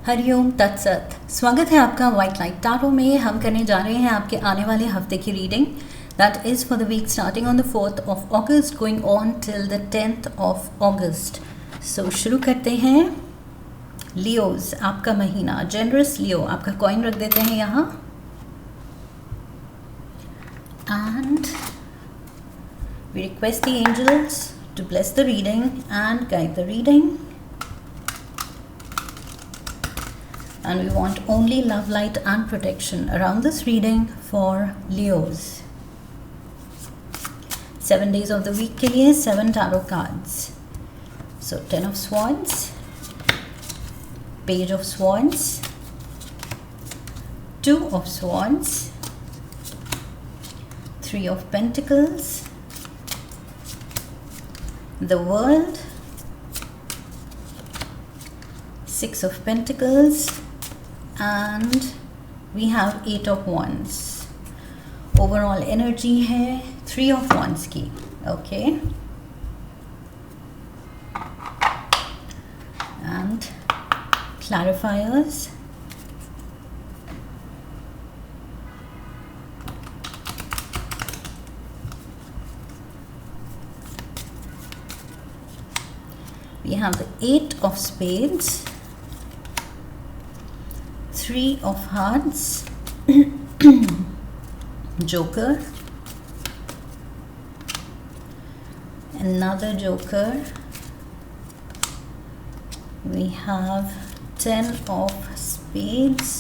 हरिओम तत्सत। स्वागत है आपका वाइट लाइट टारो में। हम करने जा रहे हैं आपके आने वाले हफ्ते की reading that is for the week starting on the 4th of August going on till the 10th of August। So शुरू करते हैं। लियोज, आपका महीना जेनरस लियो। आपका कॉइन रख देते हैं यहाँ and we request the angels to bless the reading and guide the reading. And we want only love, light and protection around this reading for Leos. 7 days of the week के लिए 7 tarot cards. So 10 of Swords, Page of Swords, 2 of Swords, 3 of Pentacles, the World, 6 of Pentacles, and we have 8 of Wands. Overall energy है 3 of Wands की. Okay, and clarifiers. We have the 8 of Spades, 3 of Hearts, Joker, another Joker. We have 10 of Spades,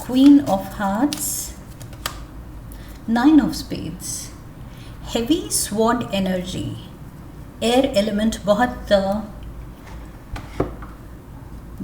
Queen of Hearts, 9 of Spades. Heavy sword energy, air element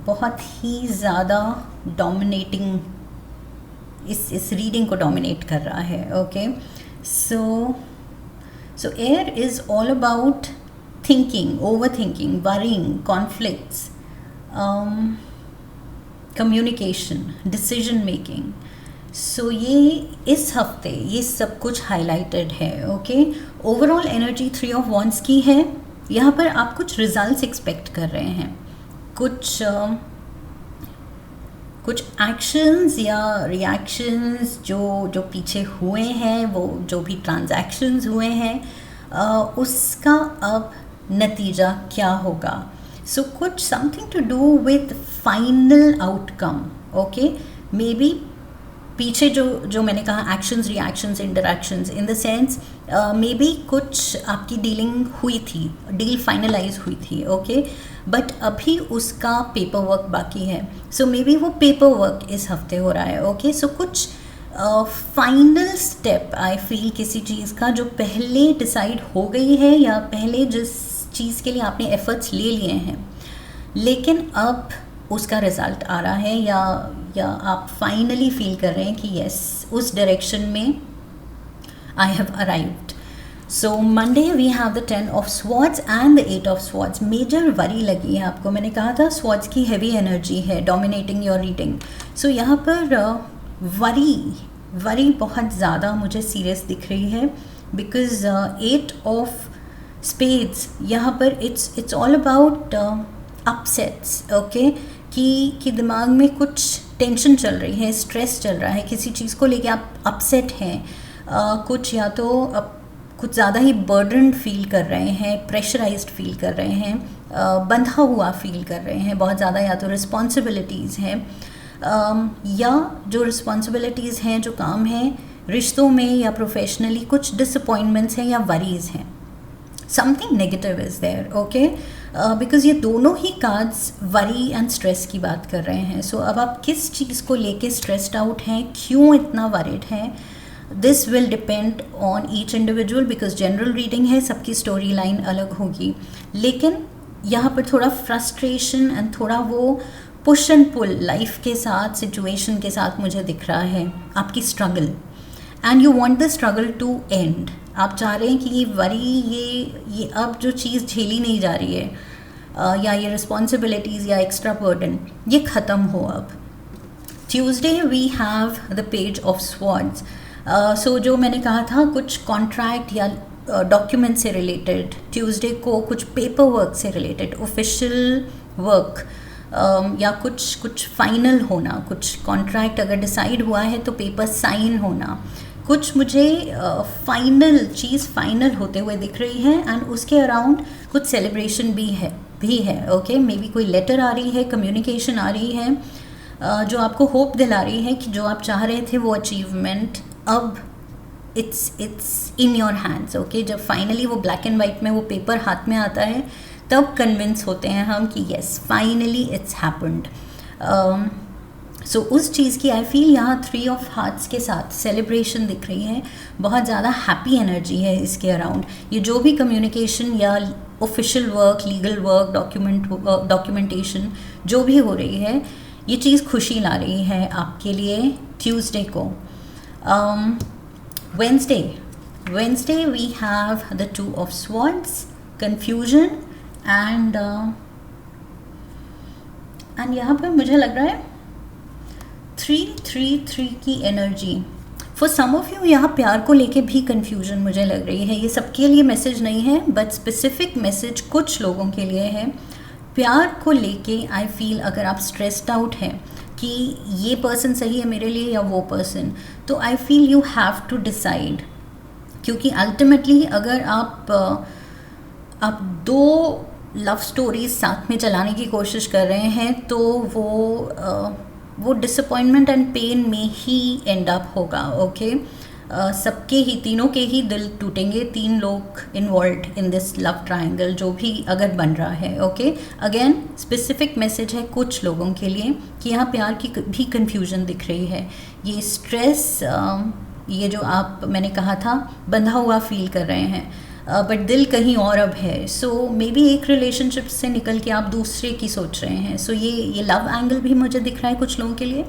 बहुत ही ज़्यादा dominating इस reading को dominate कर रहा है. Okay, so air is all about thinking, over thinking, worrying, conflicts, communication, decision making. So ये इस हफ्ते ये सब कुछ हाईलाइटेड है. Okay, overall energy 3 of wands की है. यहाँ पर आप कुछ रिजल्ट्स एक्सपेक्ट कर रहे हैं, कुछ एक्शंस या रिएक्शंस जो पीछे हुए हैं, वो जो भी ट्रांजैक्शंस हुए हैं, उसका अब नतीजा क्या होगा. सो कुछ something to do with final outcome. Okay, maybe पीछे जो मैंने कहा actions, reactions, interactions, in the sense maybe कुछ आपकी डीलिंग हुई थी, डील फाइनलाइज हुई थी. ओके, बट अभी उसका पेपर वर्क बाकी है. सो मे बी वो पेपर वर्क इस हफ्ते हो रहा है. ओके, सो कुछ फाइनल स्टेप आई फील किसी चीज़ का जो पहले डिसाइड हो गई है या पहले जिस चीज़ के लिए आपने एफर्ट्स ले लिए हैं, लेकिन अब उसका रिज़ल्ट आ रहा है या आप फाइनली फील कर रहे हैं कि यस, उस डायरेक्शन में I have arrived. So Monday we have the 10 of swords and the 8 of swords. Major worry लगी है आपको. मैंने कहा था स्वॉर्ड्स की हैवी एनर्जी है डोमिनेटिंग योर रीडिंग. सो यहाँ पर वरी बहुत ज़्यादा मुझे सीरियस दिख रही है बिकॉज 8 ऑफ स्पेड्स यहाँ पर it's all about upsets. Okay, कि दिमाग में कुछ टेंशन चल रही है, स्ट्रेस चल रहा है, किसी चीज़ को लेके आप अपसेट हैं, कुछ या तो कुछ ज़्यादा ही बर्डन फील कर रहे हैं, प्रेशराइज्ड फील कर रहे हैं, बंधा हुआ फील कर रहे हैं बहुत ज़्यादा, या तो रिस्पॉन्सिबिलिटीज़ हैं, या जो रिस्पॉन्सिबिलिटीज़ हैं, जो काम हैं रिश्तों में या प्रोफेशनली, कुछ डिसअपॉइंटमेंट्स हैं या वरीज़ हैं. Something negative is there. Okay, because ये दोनों ही कार्ड्स वरी एंड स्ट्रेस की बात कर रहे हैं. सो अब आप किस चीज़ को लेके स्ट्रेस्ड आउट हैं, क्यों इतना वरीड हैं, this will depend on each individual because general reading है, सबकी स्टोरी लाइन अलग होगी. लेकिन यहाँ पर थोड़ा फ्रस्ट्रेशन एंड थोड़ा वो पुश एंड पुल लाइफ के साथ, सिचुएशन के साथ मुझे दिख रहा है. आपकी struggle and you want the struggle to end. आप चाह रहे हैं कि ये वरी, ये अब जो चीज़ झेली नहीं जा रही है, या ये रिस्पॉन्सिबिलिटीज़ या एक्स्ट्रा बर्डन, ये ख़त्म हो अब. Tuesday we have the page of swords. So जो मैंने कहा था कुछ कॉन्ट्रैक्ट या डॉक्यूमेंट से रिलेटेड, ट्यूसडे को कुछ पेपर वर्क से रिलेटेड, ऑफिशियल वर्क या कुछ फाइनल होना, कुछ कॉन्ट्रैक्ट अगर डिसाइड हुआ है तो पेपर साइन होना, कुछ मुझे फाइनल चीज़ फाइनल होते हुए दिख रही है। एंड उसके अराउंड कुछ सेलिब्रेशन भी है ओके। मे बी कोई लेटर आ रही है, कम्युनिकेशन आ रही है जो आपको होप दिला रही है कि जो आप चाह रहे थे वो अचीवमेंट अब it's in your hands okay. जब फाइनली वो ब्लैक एंड वाइट में वो पेपर हाथ में आता है तब कन्विंस होते हैं हम कि येस फाइनली इट्स हैपेंड। सो उस चीज़ की आई फील यहाँ 3 ऑफ हार्ट्स के साथ सेलिब्रेशन दिख रही है, बहुत ज़्यादा हैप्पी एनर्जी है इसके अराउंड। ये जो भी कम्युनिकेशन या official work, legal work, documentation जो भी हो रही है, ये चीज़ खुशी ला रही है आपके लिए ट्यूसडे को। Wednesday we have the 2 of swords, confusion and यहाँ पर मुझे लग रहा है 3 की energy. For some of you यहाँ प्यार को लेके भी कंफ्यूजन मुझे लग रही है। ये सबके लिए मैसेज नहीं है बट स्पेसिफिक मैसेज कुछ लोगों के लिए है। प्यार को लेके आई फील अगर आप स्ट्रेस्ड आउट हैं कि ये पर्सन सही है मेरे लिए या वो पर्सन, तो I feel you have to decide. क्योंकि अल्टीमेटली अगर आप 2 लव स्टोरीज साथ में चलाने की कोशिश कर रहे हैं तो वो डिसअपॉइंटमेंट एंड पेन में ही एंड अप होगा ओके। सबके ही, तीनों के ही दिल टूटेंगे, 3 लोग involve in this love triangle जो भी अगर बन रहा है ओके। अगेन स्पेसिफिक मैसेज है कुछ लोगों के लिए कि यहाँ प्यार की भी कंफ्यूजन दिख रही है। ये स्ट्रेस, ये जो आप, मैंने कहा था, बंधा हुआ फील कर रहे हैं बट दिल कहीं और अब है। सो मे बी एक रिलेशनशिप से निकल के आप दूसरे की सोच रहे हैं। सो ये लव एंगल भी मुझे दिख रहा है कुछ लोगों के लिए।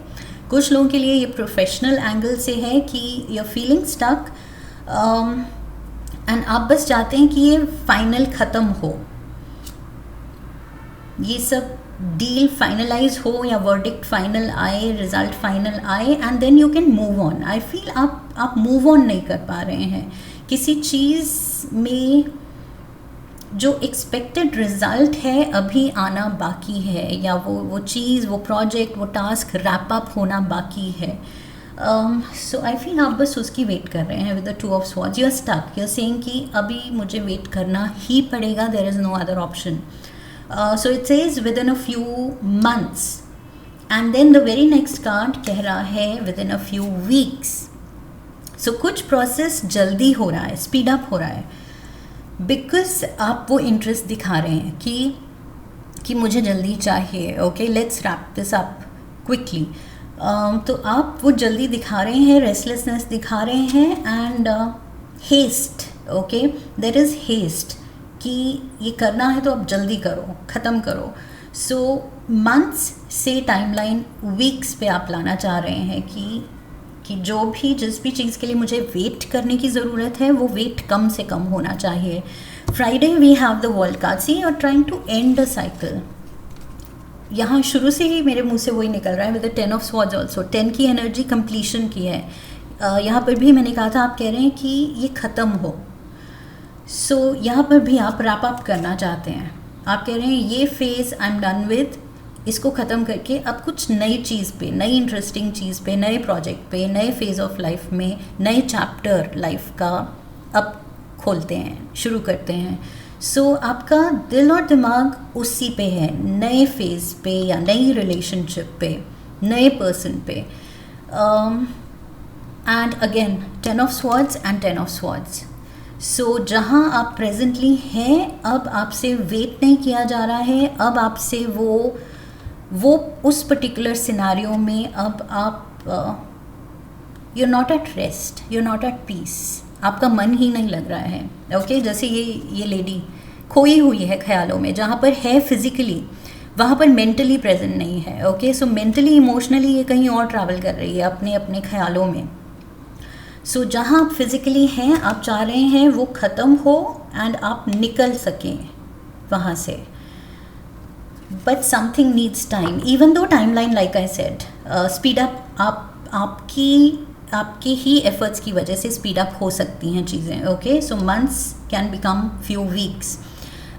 कुछ लोगों के लिए ये प्रोफेशनल एंगल से है कि you are feeling stuck and आप बस चाहते हैं कि ये फाइनल ख़त्म हो, ये सब डील फाइनलाइज हो या वर्डिक्ट फाइनल आए, रिजल्ट फाइनल आए and then you can move on. I feel आप मूव ऑन नहीं कर पा रहे हैं किसी चीज़ में। जो एक्सपेक्टेड रिज़ल्ट है अभी आना बाकी है, या वो चीज़, वो प्रोजेक्ट, वो टास्क रैप अप होना बाकी है। सो आई फील आप बस उसकी वेट कर रहे हैं with the 2 of swords. You are stuck, you are saying कि अभी मुझे वेट करना ही पड़ेगा, there is no other option. So it says within a few months and then the very next card कह रहा है within a few weeks. So कुछ प्रोसेस जल्दी हो रहा है, स्पीड अप हो रहा है, बिकॉज आप वो इंटरेस्ट दिखा रहे हैं कि मुझे जल्दी चाहिए okay, let's wrap this up quickly. तो आप वो जल्दी दिखा रहे हैं, रेस्टलेसनेस दिखा रहे हैं and haste okay, there is haste कि ये करना है तो अब जल्दी करो, ख़त्म करो। सो मंथ्स से टाइमलाइन वीक्स पे आप लाना चाह रहे हैं कि जो भी, जिस भी चीज़ के लिए मुझे वेट करने की ज़रूरत है वो वेट कम से कम होना चाहिए। Friday we have the world card, see you are trying to end the cycle. यहाँ शुरू से ही मेरे मुंह से वही निकल रहा है with the 10 of swords also. 10 की एनर्जी कंप्लीशन की है। यहाँ पर भी मैंने कहा था, आप कह रहे हैं कि ये ख़त्म हो। सो यहाँ पर भी आप रैप अप करना चाहते हैं। आप कह रहे हैं ये phase I am done with, इसको ख़त्म करके अब कुछ नई चीज़ पे, नई इंटरेस्टिंग चीज़ पे, नए प्रोजेक्ट पे, नए फेज़ ऑफ लाइफ में, नए चैप्टर लाइफ का अब खोलते हैं, शुरू करते हैं। सो आपका दिल और दिमाग उसी पे है, नए फेज़ पे या नई रिलेशनशिप पे, नए पर्सन पे। And again 10 of swords and 10 of swords. So जहाँ आप प्रेजेंटली हैं अब आपसे वेट नहीं किया जा रहा है, अब आपसे वो उस पर्टिकुलर सिनारियो में अब आप you are not at rest, you are not at peace, आपका मन ही नहीं लग रहा है ओके। जैसे ये लेडी खोई हुई है ख्यालों में, जहाँ पर है फिजिकली वहाँ पर मेंटली प्रेजेंट नहीं है ओके। सो मेंटली, इमोशनली ये कहीं और ट्रैवल कर रही है अपने अपने ख्यालों में। सो जहाँ आप फिजिकली हैं आप चाह रहे हैं वो ख़त्म हो एंड आप निकल सकें वहाँ से, but something needs time. Even though timeline, like I said, speed up आपके ही एफर्ट्स की वजह से स्पीड अप हो सकती हैं चीज़ें okay. So months can become few weeks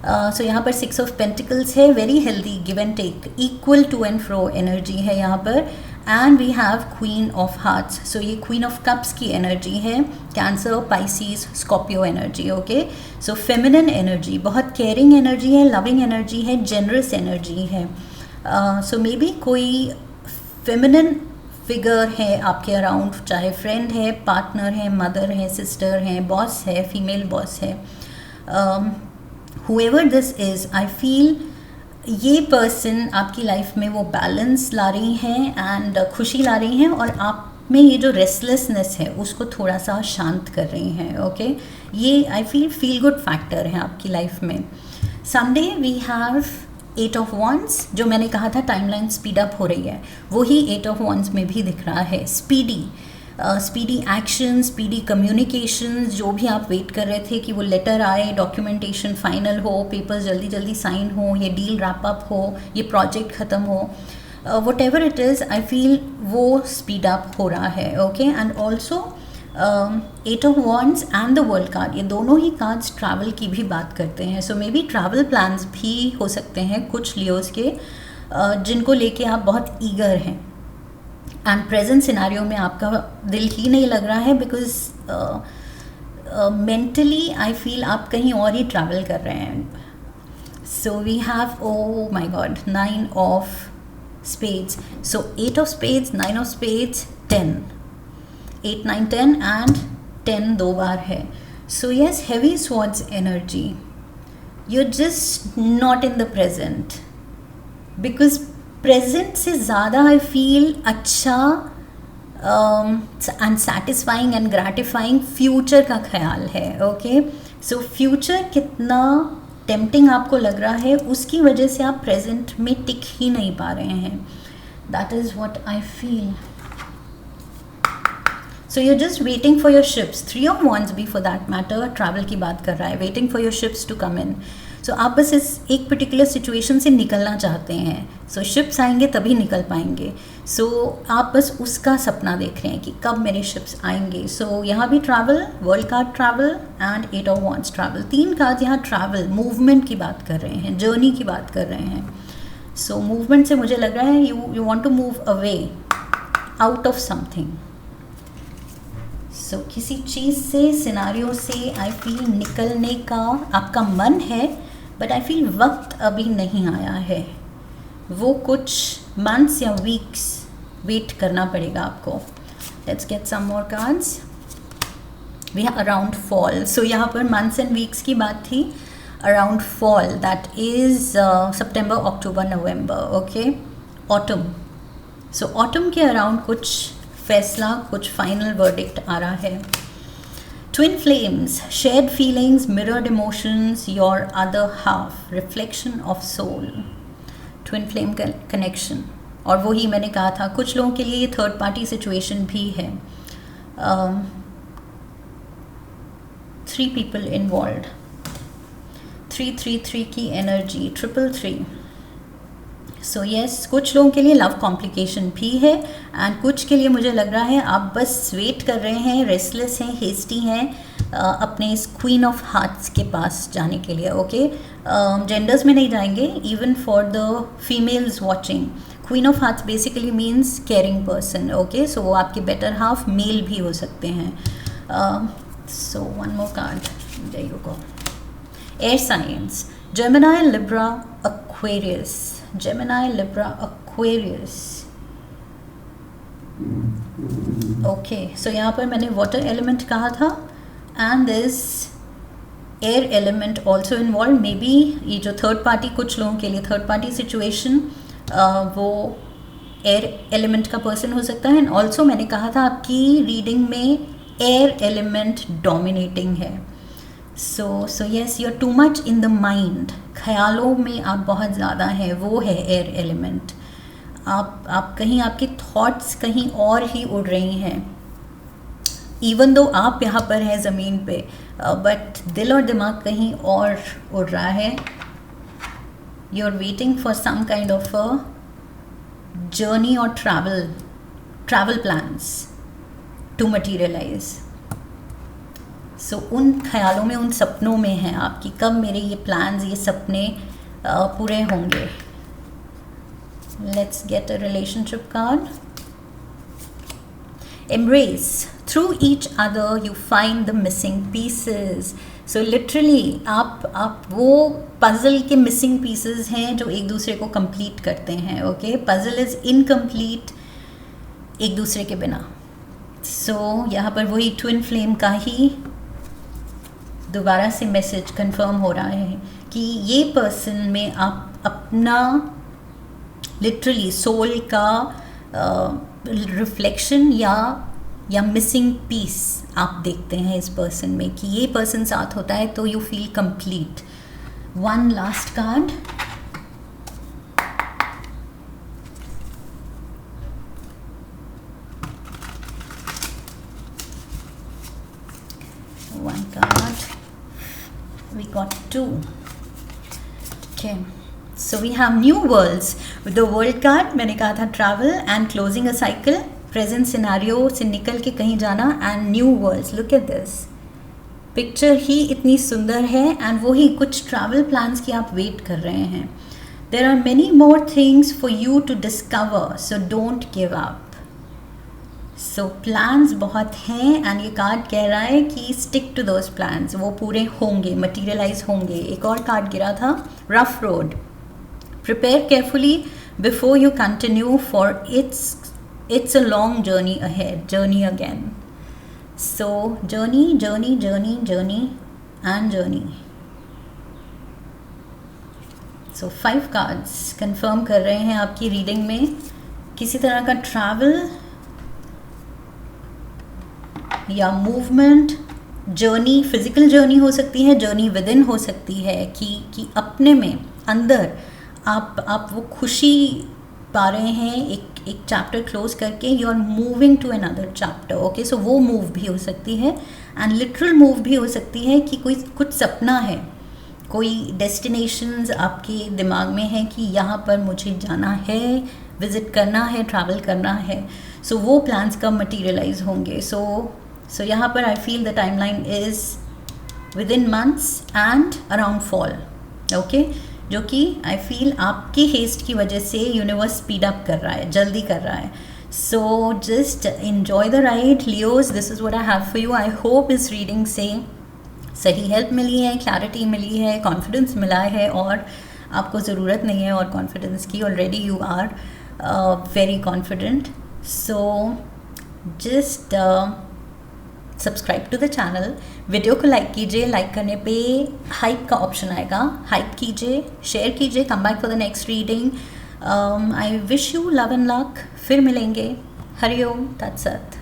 so यहाँ पर 6 ऑफ पेंटिकल्स है, very healthy, give and take, equal to and fro energy है यहाँ पर. And we have queen of hearts. So ये क्वीन ऑफ कप्स की एनर्जी है, Cancer, Pisces, Scorpio energy. Okay, so feminine energy, बहुत caring energy है, loving energy है, generous energy है. सो मे बी कोई फेमिनिन फिगर है आपके अराउंड, चाहे फ्रेंड है, पार्टनर है, मदर है, सिस्टर है, बॉस है, फीमेल बॉस है. whoever this is, I feel ये पर्सन आपकी लाइफ में वो बैलेंस ला रही हैं एंड खुशी ला रही हैं, और आप में ये जो रेस्टलेसनेस है उसको थोड़ा सा शांत कर रही हैं. ओके, ये आई फील गुड फैक्टर है आपकी लाइफ में. Sunday we have 8 of wands, जो मैंने कहा था टाइमलाइन स्पीड अप हो रही है, वही 8 ऑफ वंस में भी दिख रहा है. स्पीडी एक्शन, स्पीडी कम्युनिकेशन, जो भी आप वेट कर रहे थे कि वो लेटर आए, डॉक्यूमेंटेशन फाइनल हो, पेपर्स जल्दी जल्दी साइन हो, ये डील रैप अप हो, ये प्रोजेक्ट ख़त्म हो, what ever it is, I feel वो स्पीड अप हो रहा है. Okay, and also 8 of wands and the world card, ये दोनों ही कार्ड्स ट्रैवल की भी बात करते हैं. सो मे बी ट्रैवल प्लान्स भी हो सकते हैं कुछ लियोज के, जिनको लेके आप बहुत ईगर हैं. एंड प्रेजेंट सिनारियो में आपका दिल ही नहीं लग रहा है, बिकॉज मेंटली आई फील आप कहीं और ही ट्रैवल कर रहे हैं. So we have, oh my god, 9 of spades. So 8 of spades, 9 of spades, 10, 8, 9, 10 and 10 दो बार है. So yes, heavy swords energy, you are just not in the present, because present से ज़्यादा आई फील अच्छा and satisfying and gratifying future का ख्याल है. Okay, so future कितना टेम्पटिंग आपको लग रहा है, उसकी वजह से आप प्रेजेंट में टिक ही नहीं पा रहे हैं. That is what I feel. So you are just waiting for your ships. 3 of wands भी फॉर दैट मैटर ट्रैवल की बात कर रहा है, waiting for your ships to come in. So आप बस इस एक पर्टिकुलर सिचुएशन से निकलना चाहते हैं. सो शिप्स आएंगे तभी निकल पाएंगे. सो आप बस उसका सपना देख रहे हैं कि कब मेरे शिप्स आएंगे. सो यहाँ भी travel, world card travel and 8 of wands travel, 3 card यहाँ ट्रैवल, मूवमेंट की बात कर रहे हैं, जर्नी की बात कर रहे हैं. सो मूवमेंट से मुझे लग रहा है you want to move away out of something. So किसी चीज़ से, सिनारियो से आई फील निकलने का आपका मन है, बट आई फील वक्त अभी नहीं आया है. वो कुछ मंथ्स या वीक्स वेट करना पड़ेगा आपको. Let's get some more cards. We have around fall. So यहाँ पर मंथ्स एंड वीक्स की बात थी. Around fall, that is September, October, November. Okay, autumn. So autumn के अराउंड कुछ फैसला, कुछ फाइनल वर्डिक्ट आ रहा है. Twin flames, shared feelings, mirrored emotions, your other half, reflection of soul. Twin flame connection. और वही मैंने कहा था, कुछ लोगों के लिए ये थर्ड पार्टी सिचुएशन भी है. 3 people involved. 3 की एनर्जी, 3. सो येस, कुछ लोगों के लिए लव कॉम्प्लिकेशन भी है, एंड कुछ के लिए मुझे लग रहा है आप बस वेट कर रहे हैं, रेस्टलेस हैं, हेस्टी हैं अपने इस क्वीन ऑफ हार्ट्स के पास जाने के लिए. ओके, जेंडर्स में नहीं जाएंगे, even for the females watching. Queen of hearts basically means caring person. Okay, so वो आपके बेटर हाफ मेल भी हो सकते हैं. So one more card, there you go. Air signs, Gemini, Libra, Aquarius. Gemini, Libra, Aquarius. Okay, so यहाँ पर मैंने water element कहा था, and this air element also involve. Maybe ये जो थर्ड पार्टी, कुछ लोगों के लिए थर्ड पार्टी सिचुएशन, वो एयर एलिमेंट का पर्सन हो सकता है. एंड ऑल्सो मैंने कहा था आपकी रीडिंग में एयर एलिमेंट डोमिनेटिंग है. So yes, you are too much in the mind. ख्यालों में आप बहुत ज़्यादा हैं, वो है एयर एलिमेंट. आप कहीं, आपके थॉट्स कहीं और ही उड़ रही हैं, इवन दो आप यहाँ पर हैं ज़मीन पे, बट दिल और दिमाग कहीं और उड़ रहा है. You are waiting for some kind of a journey और travel plans to materialise. So उन ख्यालों में, उन सपनों में हैं आपकी, कब मेरे ये प्लान्स, ये सपने पूरे होंगे. Let's get a relationship card. Embrace. Through each other you find the missing pieces. So literally आप वो पजल के मिसिंग पीसेस हैं जो एक दूसरे को कंप्लीट करते हैं. ओके, पजल इज़ इनकम्प्लीट एक दूसरे के बिना. सो यहाँ पर वही ट्विन फ्लेम का ही दोबारा से मैसेज कंफर्म हो रहा है कि ये पर्सन में आप अपना लिटरली सोल का रिफ्लेक्शन या मिसिंग पीस आप देखते हैं इस पर्सन में, कि ये पर्सन साथ होता है तो you feel complete. One last card. One card. We got two. Okay. So we have new worlds. With the world card, मैंने कहा था travel and closing a cycle, present scenario से निकल के कहीं जाना, and new worlds. Look at this. Picture ही इतनी सुंदर है and वही कुछ travel plans की आप wait कर रहे हैं. There are many more things for you to discover, so don't give up. So plans बहुत हैं and ये कार्ड कह रहा है कि stick to those plans. वो पूरे होंगे, materialize होंगे. एक और कार्ड गिरा था, rough road. Prepare carefully before you continue, for it's a long journey ahead. Journey again. So journey, journey, journey, journey and journey. So 5 cards confirm कर रहे हैं आपकी रीडिंग में किसी तरह का ट्रैवल या मूवमेंट, जर्नी, फिजिकल जर्नी हो सकती है, जर्नी विद इन हो सकती है कि अपने में अंदर आप वो खुशी पा रहे हैं एक चैप्टर क्लोज करके, you are moving to another chapter. Okay, so वो मूव भी हो सकती है एंड लिटरल मूव भी हो सकती है कि कोई कुछ सपना है, कोई डेस्टिनेशंस आपके दिमाग में है कि यहाँ पर मुझे जाना है, विज़िट करना है, ट्रैवल करना है. सो वो प्लान्स कब मटीरियलाइज होंगे. सो यहाँ पर I feel the timeline is with in months and around fall. Okay, जो कि आई फील आपकी हेस्ट की वजह से यूनिवर्स स्पीड अप कर रहा है, जल्दी कर रहा है. So just enjoy the ride Leos. This is what I have for you. I hope इस रीडिंग से सही हेल्प मिली है, क्लैरिटी मिली है, कॉन्फिडेंस मिला है और आपको ज़रूरत नहीं है और कॉन्फिडेंस की. Already you are very confident. So just subscribe to the channel. Video को लाइक कीजिए. लाइक करने पे हाइप का ऑप्शन आएगा, हाइप कीजिए, शेयर कीजिए. Come back for the next reading. I wish you love and luck. फिर मिलेंगे. हरिओम तत्सत.